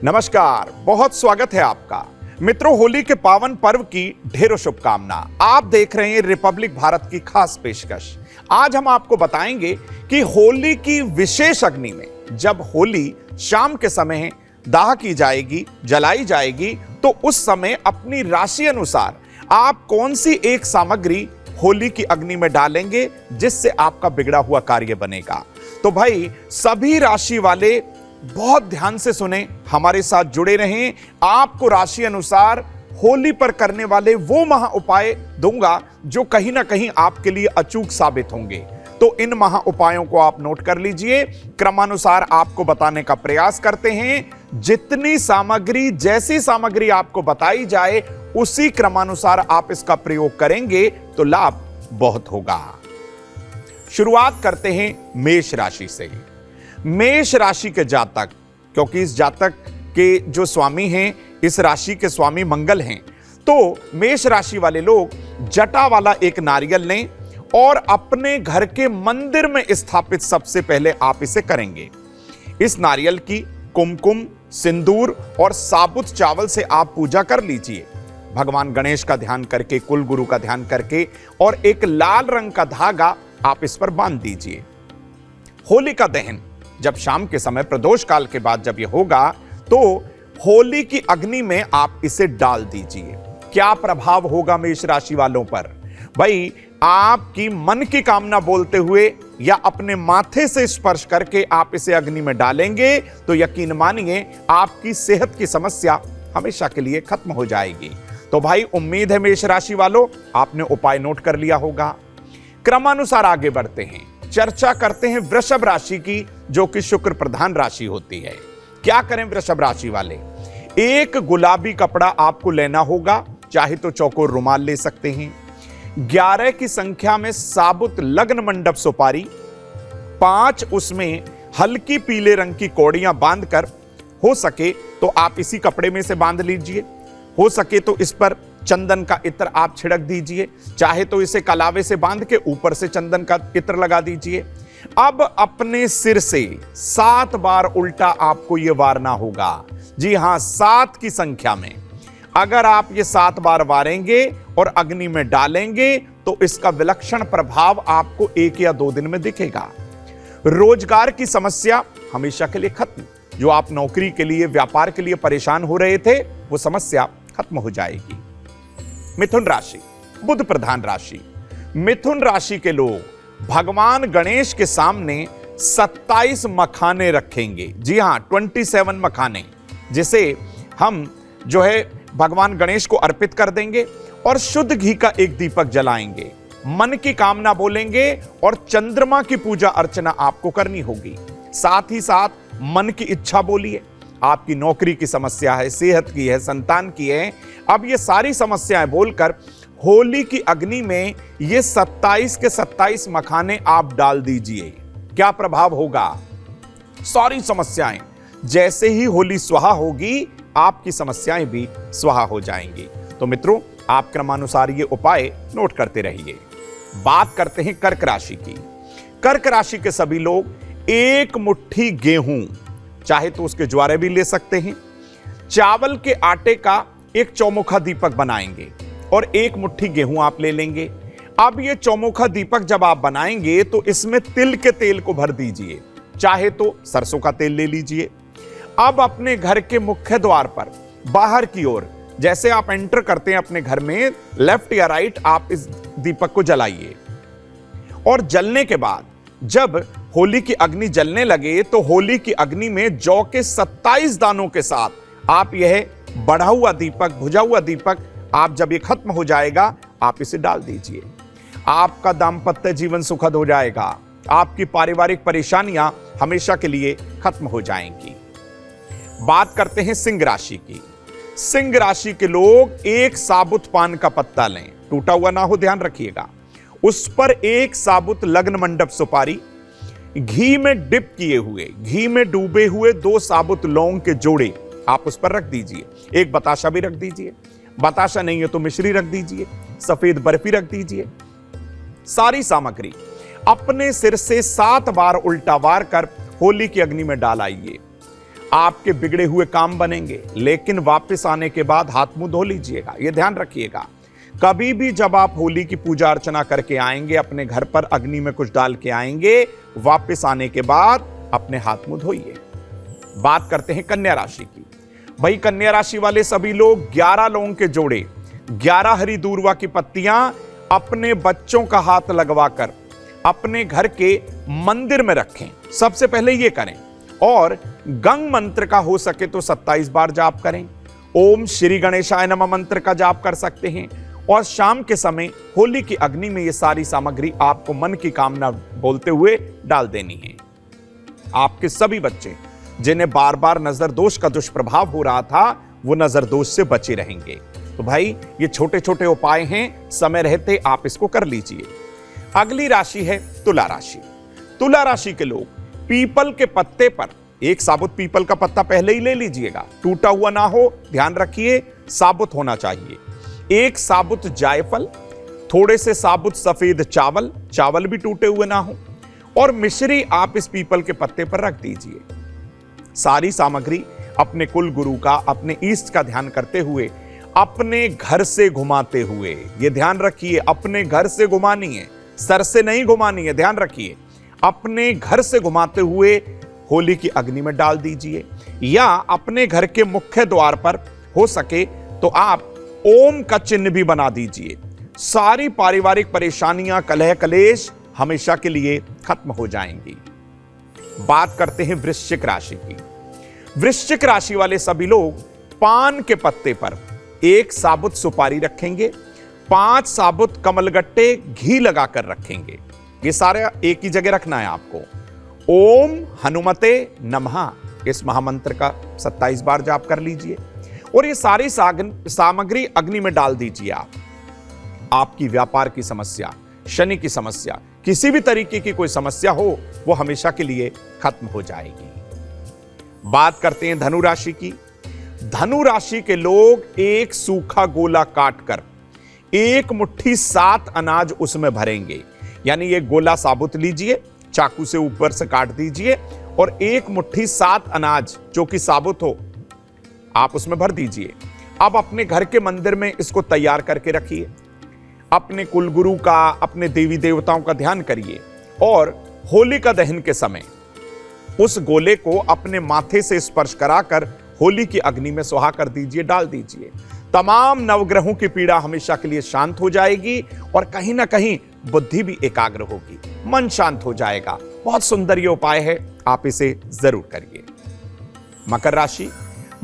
नमस्कार, बहुत स्वागत है आपका। मित्रों, होली के पावन पर्व की ढेरों शुभकामना। आप देख रहे हैं रिपब्लिक भारत की खास पेशकश। आज हम आपको बताएंगे कि होली की विशेष अग्नि में जब होली शाम के समय दाह की जाएगी, जलाई जाएगी, तो उस समय अपनी राशि अनुसार आप कौन सी एक सामग्री होली की अग्नि में डालेंगे जिससे आपका बिगड़ा हुआ कार्य बनेगा। तो भाई, सभी राशि वाले बहुत ध्यान से सुने, हमारे साथ जुड़े रहें। आपको राशि अनुसार होली पर करने वाले वो महा उपाय दूंगा जो कहीं ना कहीं आपके लिए अचूक साबित होंगे। तो इन महा उपायों को आप नोट कर लीजिए। क्रमानुसार आपको बताने का प्रयास करते हैं। जितनी सामग्री, जैसी सामग्री आपको बताई जाए, उसी क्रमानुसार आप इसका प्रयोग करेंगे तो लाभ बहुत होगा। शुरुआत करते हैं मेष राशि से। मेष राशि के जातक, क्योंकि इस जातक के जो स्वामी हैं, इस राशि के स्वामी मंगल हैं, तो मेष राशि वाले लोग जटा वाला एक नारियल लें और अपने घर के मंदिर में स्थापित सबसे पहले आप इसे करेंगे। इस नारियल की कुमकुम, सिंदूर और साबुत चावल से आप पूजा कर लीजिए। भगवान गणेश का ध्यान करके, कुल गुरु का ध्यान करके, और एक लाल रंग का धागा आप इस पर बांध दीजिए। होली का दहन जब शाम के समय प्रदोष काल के बाद जब यह होगा, तो होली की अग्नि में आप इसे डाल दीजिए। क्या प्रभाव होगा मेष राशि वालों पर? भाई, आपकी मन की कामना बोलते हुए या अपने माथे से स्पर्श करके आप इसे अग्नि में डालेंगे तो यकीन मानिए आपकी सेहत की समस्या हमेशा के लिए खत्म हो जाएगी। तो भाई, उम्मीद है मेष राशि वालों आपने उपाय नोट कर लिया होगा। क्रमानुसार आगे बढ़ते हैं, चर्चा करते हैं वृषभ राशि की, जो कि शुक्र प्रधान राशि होती है। क्या करें वृषभ राशि वाले? एक गुलाबी कपड़ा आपको लेना होगा, चाहे तो चौकोर रुमाल ले सकते हैं। 11 की संख्या में साबुत लग्न मंडप सुपारी, 5 उसमें हल्की पीले रंग की कौड़ियां बांधकर, हो सके तो आप इसी कपड़े में से बांध लीजिए। हो सके तो इस पर चंदन का इत्र आप छिड़क दीजिए, चाहे तो इसे कलावे से बांध के ऊपर से चंदन का इत्र लगा दीजिए। अब अपने सिर से 7 बार उल्टा आपको यह वारना होगा। जी हां, 7 की संख्या में अगर आप ये 7 बार वारेंगे और अग्नि में डालेंगे तो इसका विलक्षण प्रभाव आपको 1 या 2 दिन में दिखेगा। रोजगार की समस्या हमेशा के लिए खत्म। जो आप नौकरी के लिए, व्यापार के लिए परेशान हो रहे थे, वो समस्या खत्म हो जाएगी। मिथुन राशि, बुध प्रधान राशि। मिथुन राशि के लोग भगवान गणेश के सामने 27 मखाने रखेंगे। जी हां, 27 मखाने, जिसे हम जो है भगवान गणेश को अर्पित कर देंगे और शुद्ध घी का एक दीपक जलाएंगे। मन की कामना बोलेंगे और चंद्रमा की पूजा अर्चना आपको करनी होगी। साथ ही साथ मन की इच्छा बोलिए। आपकी नौकरी की समस्या है, सेहत की है, संतान की है। अब ये सारी समस्याएं बोलकर होली की अग्नि में ये 27 के 27 मखाने आप डाल दीजिए। क्या प्रभाव होगा? सारी समस्याएं, जैसे ही होली स्वाहा होगी, आपकी समस्याएं भी स्वाहा हो जाएंगी। तो मित्रों, आप क्रमानुसार ये उपाय नोट करते रहिए। बात करते हैं कर्क राशि की। कर्क राशि के सभी लोग एक मुट्ठी गेहूं, चाहे तो उसके ज्वारे भी ले सकते हैं, चावल के आटे का एक चौमुखा दीपक बनाएंगे और एक मुट्ठी गेहूं आप ले लेंगे। अब ये चौमुखा दीपक जब आप बनाएंगे तो इसमें तिल के तेल को भर दीजिए, चाहे तो सरसों का तेल ले लीजिए। अब अपने घर के मुख्य द्वार पर बाहर की ओर, जैसे आप एंटर करते हैं अपने घर में, लेफ्ट या राइट, आप इस दीपक को जलाइए। और जलने के बाद जब होली की अग्नि जलने लगे तो होली की अग्नि में जौ के 27 दानों के साथ आप यह बढ़ा हुआ दीपक, बुझा हुआ दीपक, आप जब ये खत्म हो जाएगा आप इसे डाल दीजिए। आपका दाम्पत्य जीवन सुखद हो जाएगा। आपकी पारिवारिक परेशानियां हमेशा के लिए खत्म हो जाएंगी। बात करते हैं सिंह राशि की। सिंह राशि के लोग एक साबुत पान का पत्ता लें, टूटा हुआ ना हो, ध्यान रखिएगा। उस पर एक साबुत लग्न मंडप सुपारी, घी में डिप किए हुए, घी में डूबे हुए 2 साबुत लौंग के जोड़े आप उस पर रख दीजिए। एक बताशा भी रख दीजिए, बताशा नहीं है तो मिश्री रख दीजिए, सफेद बर्फी रख दीजिए। सारी सामग्री अपने सिर से 7 बार उल्टा वार कर होली की अग्नि में डाल आइए। आपके बिगड़े हुए काम बनेंगे, लेकिन वापस आने के बाद हाथ मुंह धो लीजिएगा। यह ध्यान रखिएगा, कभी भी जब आप होली की पूजा अर्चना करके आएंगे, अपने घर पर अग्नि में कुछ डाल के आएंगे, वापस आने के बाद अपने हाथ मुंह धोइए। बात करते हैं कन्या राशि की। भाई कन्या राशि वाले सभी लोग 11 लौंग के जोड़े, 11 हरी दूर्वा की पत्तियां अपने बच्चों का हाथ लगवाकर अपने घर के मंदिर में रखें। सबसे पहले यह करें, और गंग मंत्र का हो सके तो 27 बार जाप करें। ओम श्री गणेशाय नमः मंत्र का जाप कर सकते हैं, और शाम के समय होली की अग्नि में ये सारी सामग्री आपको मन की कामना बोलते हुए डाल देनी है। आपके सभी बच्चे जिन्हें बार बार नजर दोष का दुष्प्रभाव हो रहा था, वो नजर दोष से बचे रहेंगे। तो भाई ये छोटे छोटे उपाय हैं, समय रहते आप इसको कर लीजिए। अगली राशि है तुला राशि। तुला राशि के लोग पीपल के पत्ते पर, एक साबुत पीपल का पत्ता पहले ही ले लीजिएगा, टूटा हुआ ना हो, ध्यान रखिए, साबुत होना चाहिए। एक साबुत जायफल, थोड़े से साबुत सफेद चावल, चावल भी टूटे हुए ना हो, और मिश्री आप इस पीपल के पत्ते पर रख दीजिए। सारी सामग्री अपने कुल गुरु का, अपने ईष्ट का ध्यान करते हुए, अपने घर से घुमाते हुए, यह ध्यान रखिए अपने घर से घुमानी है, सर से नहीं घुमानी है, ध्यान रखिए, अपने घर से घुमाते हुए होली की अग्नि में डाल दीजिए। या अपने घर के मुख्य द्वार पर हो सके तो आप ओम का चिन्ह भी बना दीजिए। सारी पारिवारिक परेशानियां, कलह कलेश हमेशा के लिए खत्म हो जाएंगी। बात करते हैं वृश्चिक राशि की। वृश्चिक राशि वाले सभी लोग पान के पत्ते पर एक साबुत सुपारी रखेंगे, 5 साबुत कमलगट्टे घी लगाकर रखेंगे। ये सारे एक ही जगह रखना है आपको। ओम हनुमते नमः इस महामंत्र का 27 बार जाप कर लीजिए, और ये सारी सामग्री अग्नि में डाल दीजिए। आपकी व्यापार की समस्या, शनि की समस्या, किसी भी तरीके की कोई समस्या हो, वो हमेशा के लिए खत्म हो जाएगी। बात करते हैं धनु राशि की। धनु राशि के लोग एक सूखा गोला काटकर एक मुट्ठी 7 अनाज उसमें भरेंगे। यानी ये गोला साबुत लीजिए, चाकू से ऊपर से काट दीजिए, और एक मुट्ठी 7 अनाज जो कि साबुत हो आप उसमें भर दीजिए। अब अपने घर के मंदिर में इसको तैयार करके रखिए। अपने कुलगुरु का, अपने देवी देवताओं का ध्यान करिए, और होलिका दहन के समय उस गोले को अपने माथे से स्पर्श कराकर होली की अग्नि में सुहा कर दीजिए, डाल दीजिए। तमाम नवग्रहों की पीड़ा हमेशा के लिए शांत हो जाएगी, और कहीं ना कहीं बुद्धि भी एकाग्र होगी, मन शांत हो जाएगा। बहुत सुंदर ये उपाय है, आप इसे जरूर करिए। मकर राशि।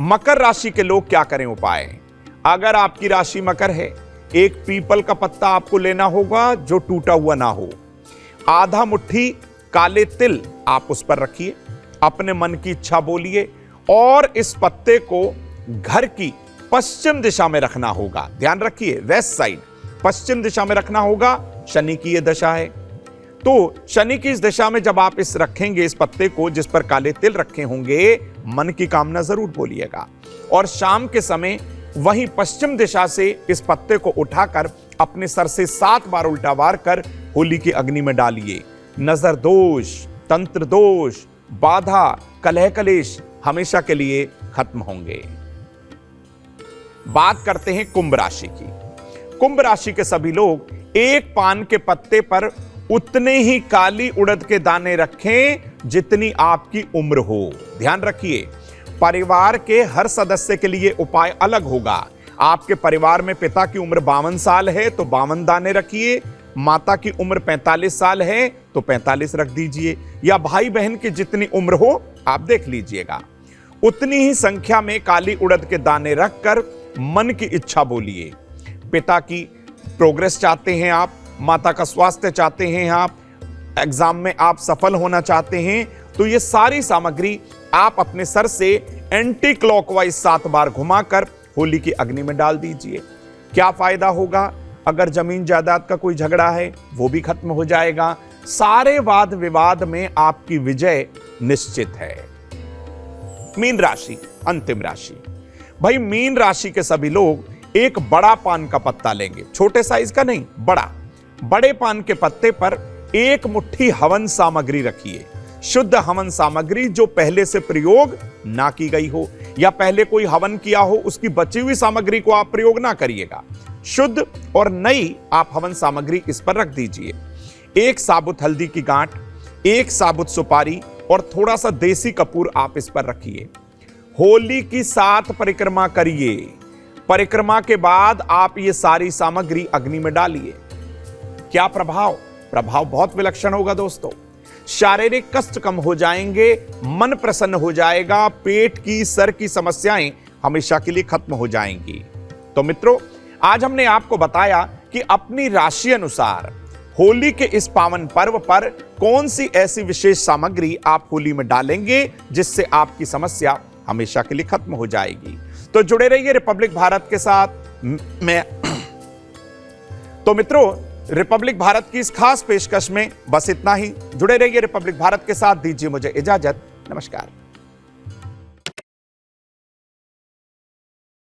मकर राशि के लोग क्या करें उपाय? अगर आपकी राशि मकर है, एक पीपल का पत्ता आपको लेना होगा जो टूटा हुआ ना हो। आधा मुट्ठी काले तिल आप उस पर रखिए, अपने मन की इच्छा बोलिए, और इस पत्ते को घर की पश्चिम दिशा में रखना होगा। ध्यान रखिए, वेस्ट साइड पश्चिम दिशा में रखना होगा। शनि की यह दशा है, तो शनि की इस दिशा में जब आप इस रखेंगे, इस पत्ते को जिस पर काले तिल रखे होंगे, मन की कामना जरूर बोलिएगा। और शाम के समय वहीं पश्चिम दिशा से इस पत्ते को उठाकर अपने सर से 7 बार उल्टा वार कर होली की अग्नि में डालिए। नजर दोष, तंत्र दोष, बाधा, कलह कलेश हमेशा के लिए खत्म होंगे। बात करते हैं कुंभ राशि की। कुंभ राशि के सभी लोग एक पान के पत्ते पर उतने ही काली उड़द के दाने रखें जितनी आपकी उम्र हो। ध्यान रखिए, परिवार के हर सदस्य के लिए उपाय अलग होगा। आपके परिवार में पिता की उम्र 52 साल है तो 52 दाने रखिए, माता की उम्र 45 साल है तो 45 रख दीजिए, या भाई बहन की जितनी उम्र हो आप देख लीजिएगा। उतनी ही संख्या में काली उड़द के दाने रखकर मन की इच्छा बोलिए। पिता की प्रोग्रेस चाहते हैं आप, माता का स्वास्थ्य चाहते हैं आप, एग्जाम में आप सफल होना चाहते हैं, तो ये सारी सामग्री आप अपने सर से एंटी क्लॉकवाइज 7 बार घुमाकर होली की अग्नि में डाल दीजिए। क्या फायदा होगा? अगर जमीन जायदाद का कोई झगड़ा है वो भी खत्म हो जाएगा। सारे वाद विवाद में आपकी विजय निश्चित है। मीन राशि, अंतिम राशि। भाई मीन राशि के सभी लोग एक बड़ा पान का पत्ता लेंगे, छोटे साइज का नहीं, बड़ा। बड़े पान के पत्ते पर एक मुट्ठी हवन सामग्री रखिए। शुद्ध हवन सामग्री जो पहले से प्रयोग ना की गई हो या पहले कोई हवन किया हो उसकी बची हुई सामग्री को आप प्रयोग ना करिएगा। शुद्ध और नई आप हवन सामग्री इस पर रख दीजिए। 1 साबुत हल्दी की गांठ, 1 साबुत सुपारी और थोड़ा सा देसी कपूर आप इस पर रखिए। होली की 7 परिक्रमा करिए। परिक्रमा के बाद आप ये सारी सामग्री अग्नि में डालिए। क्या प्रभाव बहुत विलक्षण होगा दोस्तों। शारीरिक कष्ट कम हो जाएंगे, मन प्रसन्न हो जाएगा, पेट की, सर की समस्याएं हमेशा के लिए खत्म हो जाएंगी। तो मित्रों, आज हमने आपको बताया कि अपनी राशि अनुसार होली के इस पावन पर्व पर कौन सी ऐसी विशेष सामग्री आप होली में डालेंगे जिससे आपकी समस्या हमेशा के लिए खत्म हो जाएगी। तो जुड़े रहिए रिपब्लिक भारत के साथ। तो मित्रों, रिपब्लिक भारत की इस खास पेशकश में बस इतना ही। जुड़े रहिए रिपब्लिक भारत के साथ। दीजिए मुझे इजाजत। नमस्कार।